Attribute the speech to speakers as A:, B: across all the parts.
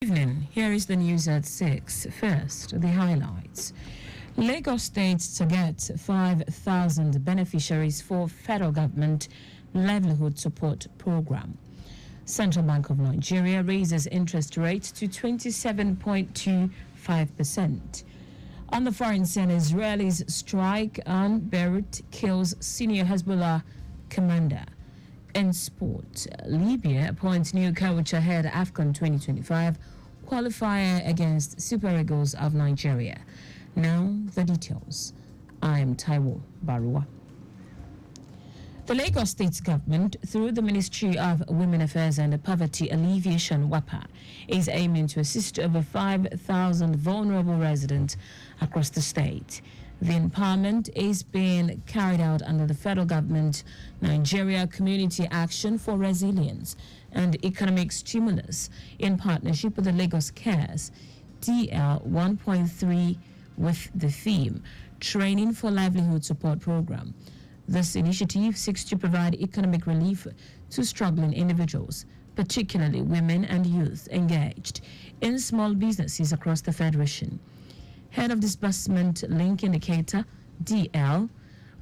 A: Evening. Here is the news at 6. First, the highlights. Lagos State to get 5,000 beneficiaries for federal government livelihood support program. Central Bank of Nigeria raises interest rate to 27.25%. On the foreign scene, Israelis strike on Beirut kills senior Hezbollah commander. In sport, Libya appoints new coach ahead AFCON 2025 qualifier against Super Eagles of Nigeria. Now the details. I am Taiwo Baruwa. The Lagos State government, through the Ministry of Women Affairs and Poverty Alleviation (WAPA, is aiming to assist over 5,000 vulnerable residents across the state. The empowerment is being carried out under the federal government Nigeria Community Action for Resilience and Economic Stimulus in partnership with the Lagos Cares DL 1.3 with the theme Training for Livelihood Support Program. This initiative seeks to provide economic relief to struggling individuals, particularly women and youth engaged in small businesses across the Federation. Head of Disbursement Link Indicator, DL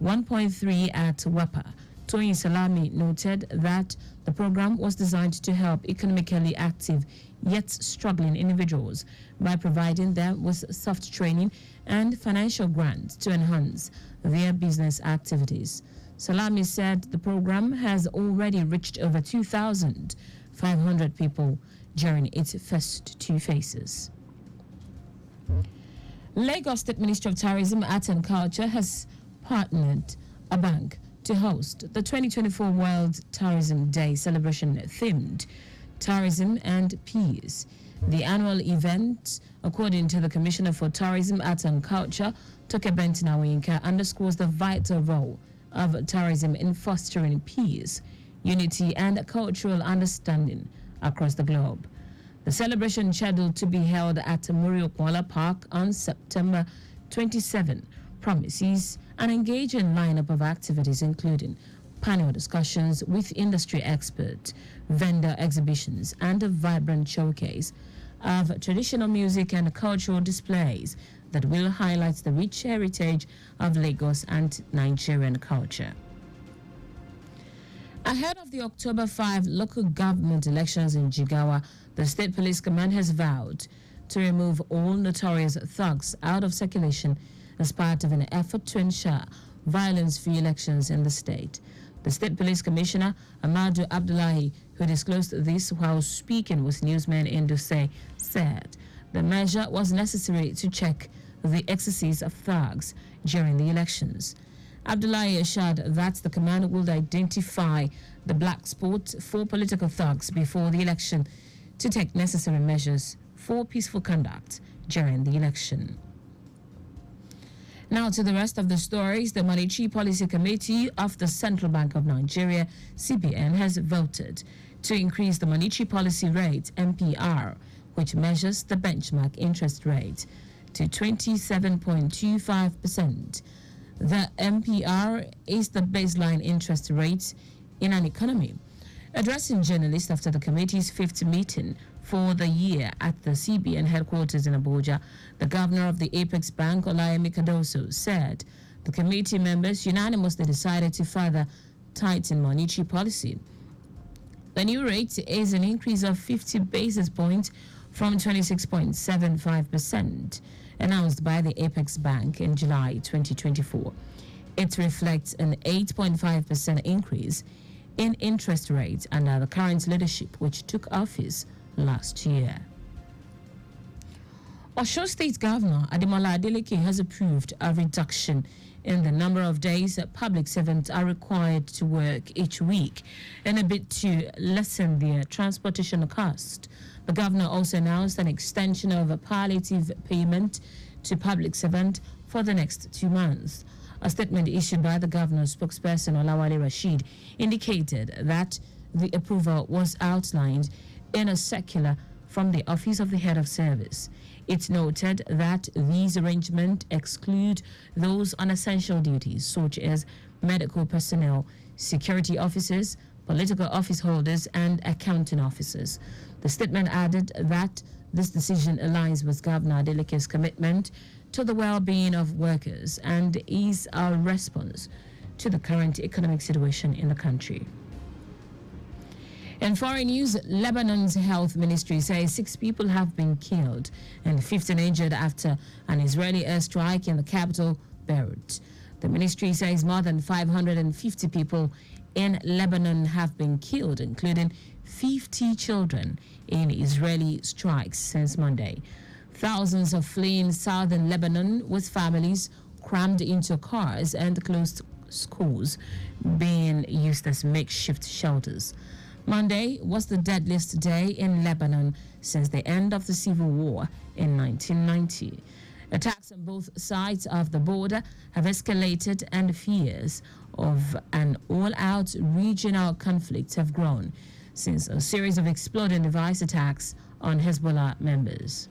A: 1.3 at WAPA, Toyin Salami noted that the program was designed to help economically active yet struggling individuals by providing them with soft training and financial grants to enhance their business activities. Salami said the program has already reached over 2,500 people during its first two phases. Lagos State Ministry of Tourism, Arts and Culture has partnered a bank to host the 2024 World Tourism Day celebration themed Tourism and Peace. The annual event, according to the Commissioner for Tourism, Arts and Culture, Toke Bentinawinka, underscores the vital role of tourism in fostering peace, unity, and cultural understanding across the globe. The celebration, scheduled to be held at Muri-Okwala Park on September 27, promises an engaging lineup of activities including panel discussions with industry experts, vendor exhibitions, and a vibrant showcase of traditional music and cultural displays that will highlight the rich heritage of Lagos and Nigerian culture. Ahead of the October 5 local government elections in Jigawa, the State Police Command has vowed to remove all notorious thugs out of circulation as part of an effort to ensure violence-free elections in the state. The State Police Commissioner, Amadou Abdullahi, who disclosed this while speaking with newsmen in Duse, said the measure was necessary to check the excesses of thugs during the elections. Abdullahi assured that the command will identify the black spot for political thugs before the election to take necessary measures for peaceful conduct during the election. Now to the rest of the stories. The Monetary Policy Committee of the Central Bank of Nigeria, CBN, has voted to increase the monetary policy rate, MPR, which measures the benchmark interest rate, to 27.25%. The MPR is the baseline interest rate in an economy. Addressing journalists after the committee's fifth meeting for the year at the CBN headquarters in Abuja, the governor of the Apex Bank, Olayemi Cardoso, said the committee members unanimously decided to further tighten monetary policy. The new rate is an increase of 50 basis points from 26.75%, announced by the Apex Bank in July 2024. It reflects an 8.5% increase in interest rates under the current leadership, which took office last year. Osun State Governor Ademola Adeleke has approved a reduction in the number of days that public servants are required to work each week in a bid to lessen their transportation cost. The governor also announced an extension of a palliative payment to public servants for the next 2 months. A statement issued by the governor's spokesperson, Olawale Rashid, indicated that the approval was outlined in a circular from the Office of the Head of Service. It noted that these arrangements exclude those on essential duties, such as medical personnel, security officers, political office holders, and accounting officers. The statement added that This decision aligns with Governor Adeleke's commitment to the well-being of workers and is a response to the current economic situation in the country. In foreign news, Lebanon's health ministry says 6 people have been killed and 15 injured after an Israeli airstrike in the capital, Beirut. The ministry says more than 550 people in Lebanon have been killed, including 50 children, in Israeli strikes since Monday. Thousands are fleeing southern Lebanon with families crammed into cars and closed schools being used as makeshift shelters. Monday was the deadliest day in Lebanon since the end of the civil war in 1990. Attacks on both sides of the border have escalated, and fears of an all-out regional conflict have grown since a series of exploding device attacks on Hezbollah members.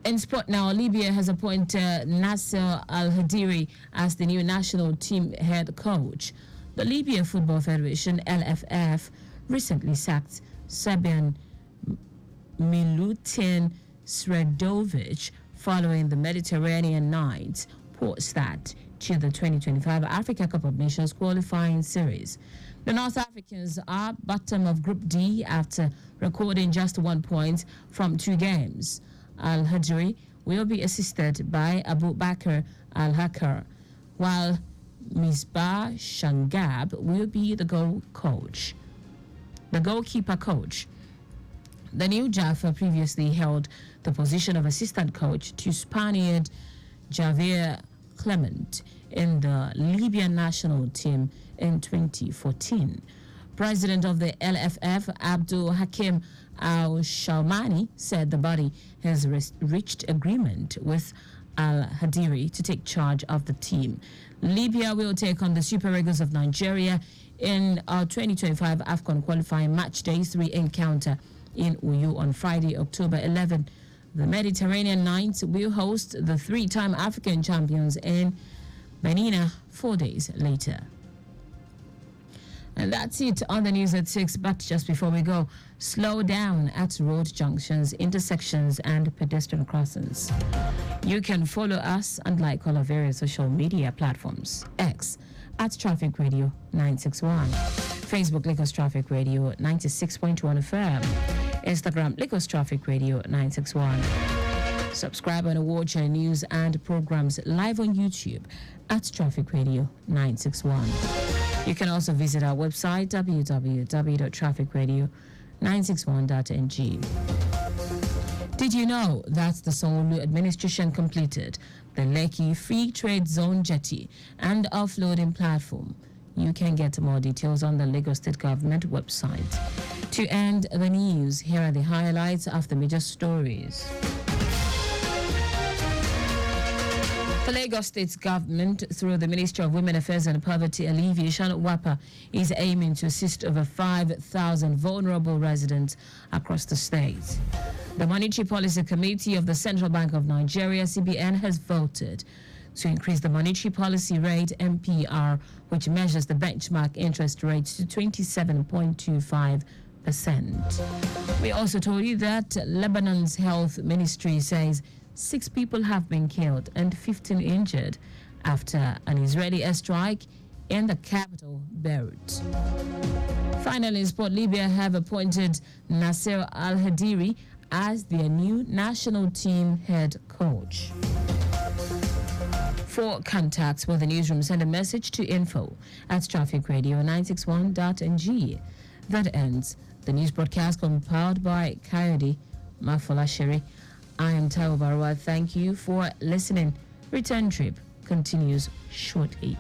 A: In sport now, Libya has appointed Nasser Al-Hadiri as the new national team head coach. The Libya Football Federation, LFF, recently sacked Serbian Milutin Sredovic following the Mediterranean Nights port start to the 2025 Africa Cup of Nations qualifying series. The North Africans are bottom of Group D after recording just 1 point from 2 games. Al-Hadri will be assisted by Abu Bakr Al-Hakar, while Misbah Shangab will be the goalkeeper coach. The new Jaffa previously held the position of assistant coach to Spaniard Javier Clement in the Libyan national team in 2014. President of the LFF, Abdul Hakim Al-Shalmani, said the body has reached agreement with Al-Hadiri to take charge of the team. Libya will take on the Super Eagles of Nigeria in our 2025 AFCON qualifying match day 3 encounter in Uyu on Friday, October 11. The Mediterranean Knights will host the 3-time African champions in Benina 4 days later. And that's it on the news at 6. But just before we go, slow down at road junctions, intersections, and pedestrian crossings. You can follow us and like all our various social media platforms. X at Traffic Radio 961. Facebook, Lagos Traffic Radio 96.1 FM. Instagram, Lagos Traffic Radio 961. Subscribe and watch our news and programs live on YouTube at Traffic Radio 961. You can also visit our website, www.trafficradio961.ng. Did you know that the Sanwo-Olu administration completed the Lekki Free Trade Zone jetty and offloading platform? You can get more details on the Lagos State Government website. To end the news, here are the highlights of the major stories. The Lagos State Government, through the Ministry of Women Affairs and Poverty Alleviation, WAPA, is aiming to assist over 5,000 vulnerable residents across the state. The Monetary Policy Committee of the Central Bank of Nigeria, CBN, has voted to increase the monetary policy rate, MPR, which measures the benchmark interest rate, to 27.25%. We also told you that Lebanon's health ministry says 6 people have been killed and 15 injured after an Israeli airstrike in the capital, Beirut. Finally, in sport, Libya have appointed Nasser Al-Hadiri as their new national team head coach. For contacts with the newsroom, send a message to info@trafficradio961.ng. That ends the news broadcast compiled by Coyote Mafolasheri. I am Taiwo Baruwa. Thank you for listening. Return trip continues shortly.